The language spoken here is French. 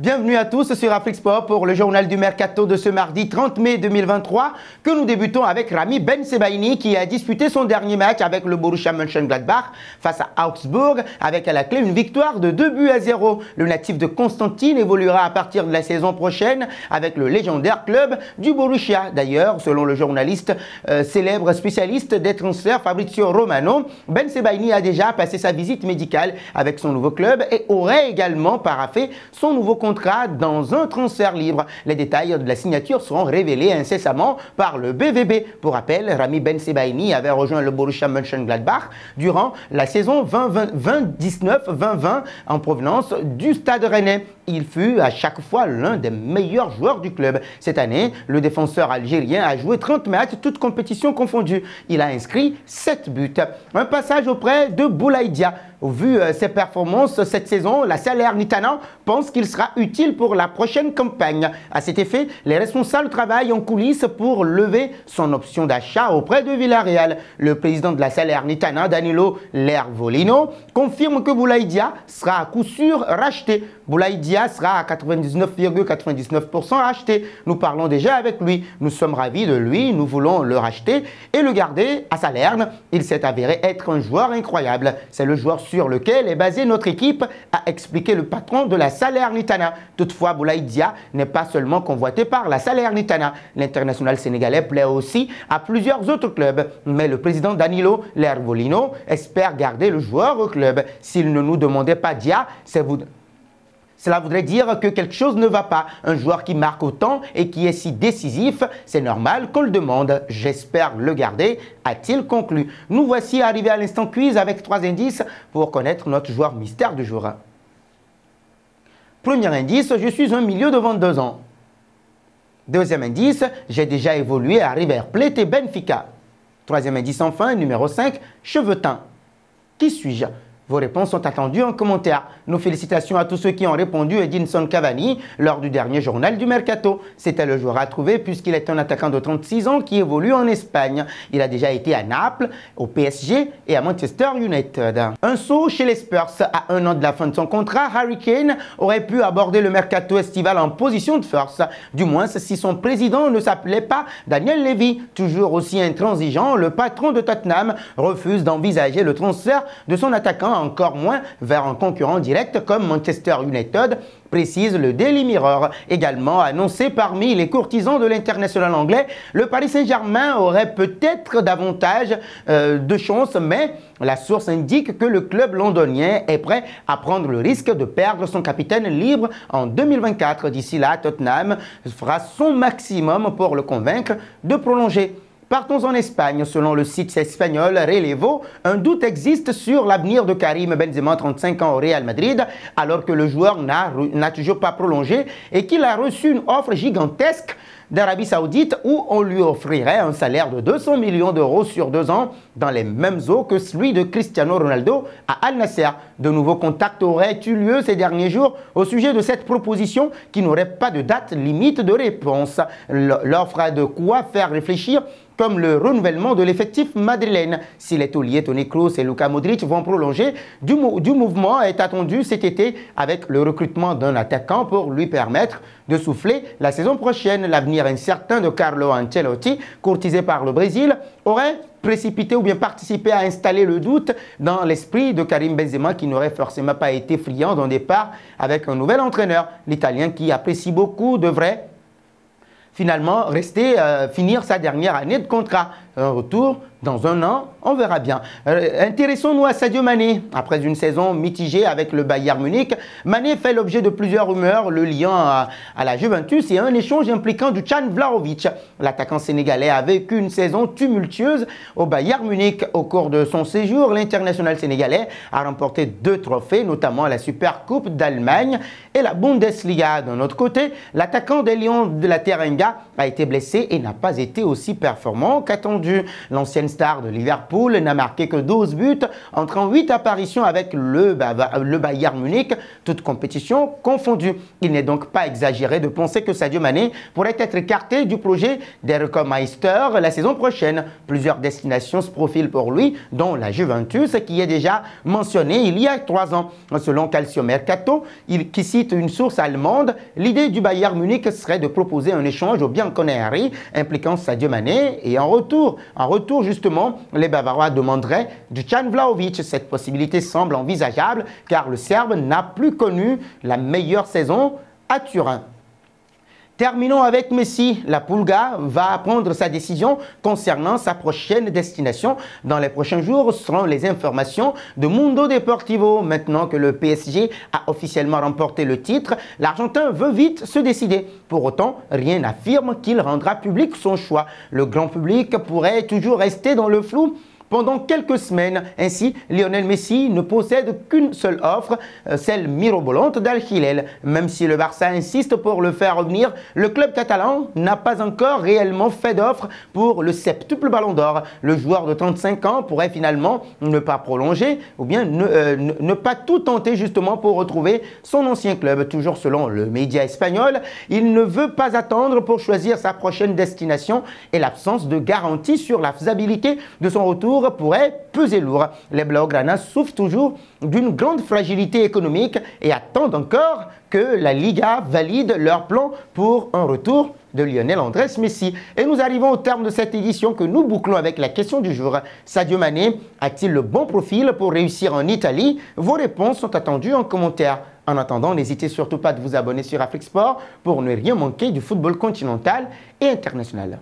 Bienvenue à tous sur Afrique Sport pour le journal du Mercato de ce mardi 30 mai 2023 que nous débutons avec Rami Bensebaini qui a disputé son dernier match avec le Borussia Mönchengladbach face à Augsburg avec à la clé une victoire de 2-0. Le natif de Constantine évoluera à partir de la saison prochaine avec le légendaire club du Borussia. D'ailleurs, selon le journaliste célèbre spécialiste des transferts Fabrizio Romano, Bensebaini a déjà passé sa visite médicale avec son nouveau club et aurait également paraphé son nouveau contrat dans un transfert libre. Les détails de la signature seront révélés incessamment par le BVB. Pour rappel, Rami Bensebaini avait rejoint le Borussia Mönchengladbach durant la saison 2019-2020 en provenance du Stade Rennais. Il fut à chaque fois l'un des meilleurs joueurs du club. Cette année, le défenseur algérien a joué 30 matchs, toutes compétitions confondues. Il a inscrit 7 buts. Un passage auprès de Boulaye Dia. Vu ses performances cette saison, la Salernitana pense qu'il sera utile pour la prochaine campagne. À cet effet, les responsables travaillent en coulisses pour lever son option d'achat auprès de Villarreal. Le président de la Salernitana, Danilo Lervolino, confirme que Boulaye Dia sera à coup sûr racheté. Boulaye Dia sera à 99,99% racheté. Nous parlons déjà avec lui. Nous sommes ravis de lui. Nous voulons le racheter et le garder à Salerne. Il s'est avéré être un joueur incroyable. C'est le joueur sur lequel est basée notre équipe, a expliqué le patron de la Salernitana. Toutefois, Boulaye Dia n'est pas seulement convoité par la Salernitana. L'international sénégalais plaît aussi à plusieurs autres clubs. Mais le président Danilo Lervolino espère garder le joueur au club. S'il ne nous demandait pas Dia, cela voudrait dire que quelque chose ne va pas. Un joueur qui marque autant et qui est si décisif, c'est normal qu'on le demande. J'espère le garder, a-t-il conclu. Nous voici arrivés à l'instant quiz avec 3 indices pour connaître notre joueur mystère du jour. Premier indice, je suis un milieu de 22 ans. Deuxième indice, j'ai déjà évolué à River Plate et Benfica. Troisième indice enfin, numéro 5, cheveux teints. Qui suis-je ? Vos réponses sont attendues en commentaire. Nos félicitations à tous ceux qui ont répondu Edinson Cavani lors du dernier journal du Mercato. C'était le joueur à trouver puisqu'il est un attaquant de 36 ans qui évolue en Espagne. Il a déjà été à Naples, au PSG et à Manchester United. Un saut chez les Spurs. À 1 an de la fin de son contrat, Harry Kane aurait pu aborder le Mercato estival en position de force. Du moins si son président ne s'appelait pas Daniel Levy. Toujours aussi intransigeant, le patron de Tottenham refuse d'envisager le transfert de son attaquant, encore moins vers un concurrent direct comme Manchester United, précise le Daily Mirror. Également annoncé parmi les courtisans de l'international anglais, le Paris Saint-Germain aurait peut-être davantage de chance, mais la source indique que le club londonien est prêt à prendre le risque de perdre son capitaine libre en 2024. D'ici là, Tottenham fera son maximum pour le convaincre de prolonger. Partons en Espagne. Selon le site espagnol Relevo, un doute existe sur l'avenir de Karim Benzema, 35 ans au Real Madrid, alors que le joueur n'a toujours pas prolongé et qu'il a reçu une offre gigantesque d'Arabie Saoudite où on lui offrirait un salaire de 200 millions d'euros sur 2 ans dans les mêmes eaux que celui de Cristiano Ronaldo à Al Nassr. De nouveaux contacts auraient eu lieu ces derniers jours au sujet de cette proposition qui n'aurait pas de date limite de réponse. L'offre a de quoi faire réfléchir, comme le renouvellement de l'effectif madrilène. Si les tauliers Toni Kroos et Luka Modric vont prolonger, du mouvement est attendu cet été avec le recrutement d'un attaquant pour lui permettre de souffler la saison prochaine. L'avenir incertain de Carlo Ancelotti, courtisé par le Brésil, aurait précipité ou bien participé à installer le doute dans l'esprit de Karim Benzema qui n'aurait forcément pas été friand d'un départ avec un nouvel entraîneur. L'Italien qui apprécie beaucoup devrait finalement finir sa dernière année de contrat. Un retour dans 1 an, on verra bien. Intéressons-nous à Sadio Mané. Après une saison mitigée avec le Bayern Munich, Mané fait l'objet de plusieurs rumeurs le liant à la Juventus et un échange impliquant Dusan Vlahovic. L'attaquant sénégalais a vécu une saison tumultueuse au Bayern Munich. Au cours de son séjour, l'international sénégalais a remporté 2 trophées, notamment la Supercoupe d'Allemagne et la Bundesliga. D'un autre côté, l'attaquant des Lions de la Teranga a été blessé et n'a pas été aussi performant qu'attendu. L'ancienne star de Liverpool n'a marqué que 12 buts en 38 apparitions avec le Bayern Munich, toutes compétitions confondues. Il n'est donc pas exagéré de penser que Sadio Mané pourrait être écarté du projet des Meister la saison prochaine. Plusieurs destinations se profilent pour lui, dont la Juventus, qui est déjà mentionnée il y a 3 ans. Selon Calcio Mercato, qui cite une source allemande, l'idée du Bayern Munich serait de proposer un échange au Bianconeri impliquant Sadio Mané et en retour justement, les Bavarois demanderaient Dusan Vlahovic. Cette possibilité semble envisageable car le Serbe n'a plus connu la meilleure saison à Turin. Terminons avec Messi. La Pulga va prendre sa décision concernant sa prochaine destination dans les prochains jours, selon les informations de Mundo Deportivo. Maintenant que le PSG a officiellement remporté le titre, l'Argentin veut vite se décider. Pour autant, rien n'affirme qu'il rendra public son choix. Le grand public pourrait toujours rester dans le flou pendant quelques semaines. Ainsi, Lionel Messi ne possède qu'une seule offre, celle mirobolante d'Al Hilal. Même si le Barça insiste pour le faire revenir, le club catalan n'a pas encore réellement fait d'offre pour le septuple Ballon d'Or. Le joueur de 35 ans pourrait finalement ne pas prolonger ou bien ne pas tout tenter justement pour retrouver son ancien club. Toujours selon le média espagnol, il ne veut pas attendre pour choisir sa prochaine destination et l'absence de garantie sur la faisabilité de son retour pourrait peser lourd. Les Blaugrana souffrent toujours d'une grande fragilité économique et attendent encore que la Liga valide leur plan pour un retour de Lionel Andrés Messi. Et nous arrivons au terme de cette édition que nous bouclons avec la question du jour. Sadio Mané a-t-il le bon profil pour réussir en Italie? Vos réponses sont attendues en commentaire. En attendant, n'hésitez surtout pas de vous abonner sur Afrique Sport pour ne rien manquer du football continental et international.